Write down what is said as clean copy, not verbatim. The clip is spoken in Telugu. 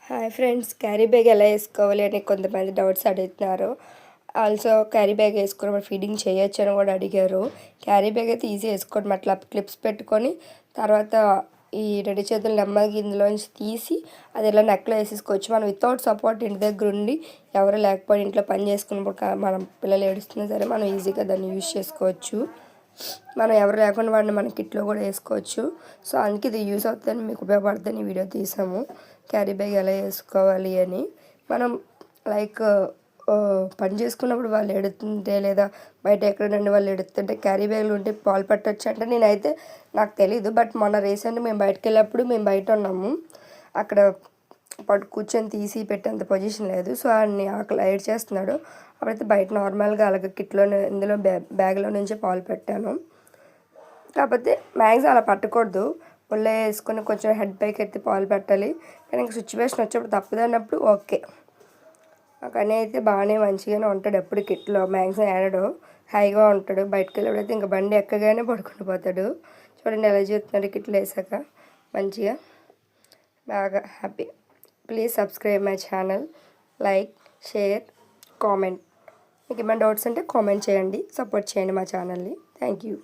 హాయ్ ఫ్రెండ్స్, క్యారీ బ్యాగ్ ఎలా వేసుకోవాలి అని కొంతమంది డౌట్స్ అడుగుతున్నారు. ఆల్సో క్యారీ బ్యాగ్ వేసుకున్నప్పుడు ఫీడింగ్ చేయొచ్చు అని కూడా అడిగారు. క్యారీ బ్యాగ్ అయితే ఈజీ వేసుకోవడం, అట్లా క్లిప్స్ పెట్టుకొని తర్వాత ఈ రెండు చేతులు నెమ్మదిగా ఇందులోంచి తీసి అది ఇలా నెక్లో వేసేసుకోవచ్చు. మనం వితౌట్ సపోర్ట్ ఇంటి దగ్గర ఉండి ఎవరు లేకపోతే ఇంట్లో పని చేసుకున్నప్పుడు మనం పిల్లలు ఏడుస్తున్నా సరే మనం ఈజీగా దాన్ని యూజ్ చేసుకోవచ్చు. మనం ఎవరు లేకుండా వాడిని మన కిట్లో కూడా వేసుకోవచ్చు. సో అందుకే ఇది యూస్ అవుతుందని మీకు ఉపయోగపడుతుంది ఈ వీడియో తీసాము. క్యారీ బ్యాగ్ ఎలా వేసుకోవాలి అని మనం లైక్ పని చేసుకున్నప్పుడు వాళ్ళు ఎడుతుంటే లేదా బయట ఎక్కడ నుండి వాళ్ళు ఎడుతుంటే క్యారీ బ్యాగ్లు ఉంటే పాలు పట్టొచ్చు అంటే నేనైతే నాకు తెలీదు. బట్ మొన్న రీసెంట్గా మేము బయటకు వెళ్ళినప్పుడు మేము బయట ఉన్నాము, అక్కడ కూర్చొని తీసి పెట్టేంత పొజిషన్ లేదు. సో అన్ని ఆకలి ఏడ్ చేస్తున్నాడు. అప్పుడైతే బయట నార్మల్గా అలాగే కిట్లోనే ఇందులో బ్యాగ్లో నుంచి పాలు పెట్టాను. కాకపోతే మ్యాక్సిమం అలా పట్టకూడదు, ఒళ్ళో వేసుకొని కొంచెం హెడ్ పైకి ఎత్తి పాలు పెట్టాలి. కానీ ఇంకా సిచ్యువేషన్ వచ్చేప్పుడు తప్పదన్నప్పుడు ఓకే. కానీ అయితే బాగానే మంచిగానే ఉంటాడు, ఎప్పుడు కిట్లో మ్యాక్సిమం ఏడడు, హాయిగా ఉంటాడు. బయటకు వెళ్ళినప్పుడైతే ఇంకా బండి ఎక్కగానే పడుకుని పోతాడు. చూడండి ఎలా చూస్తున్నాడు కిట్లో వేసాక, మంచిగా బాగా happy. Please subscribe my channel, like, share, comment. మీకు ఏమైనా డౌట్స్ ఉంటే కామెంట్ చేయండి, సపోర్ట్ చేయండి మా ఛానల్ని. Thank you.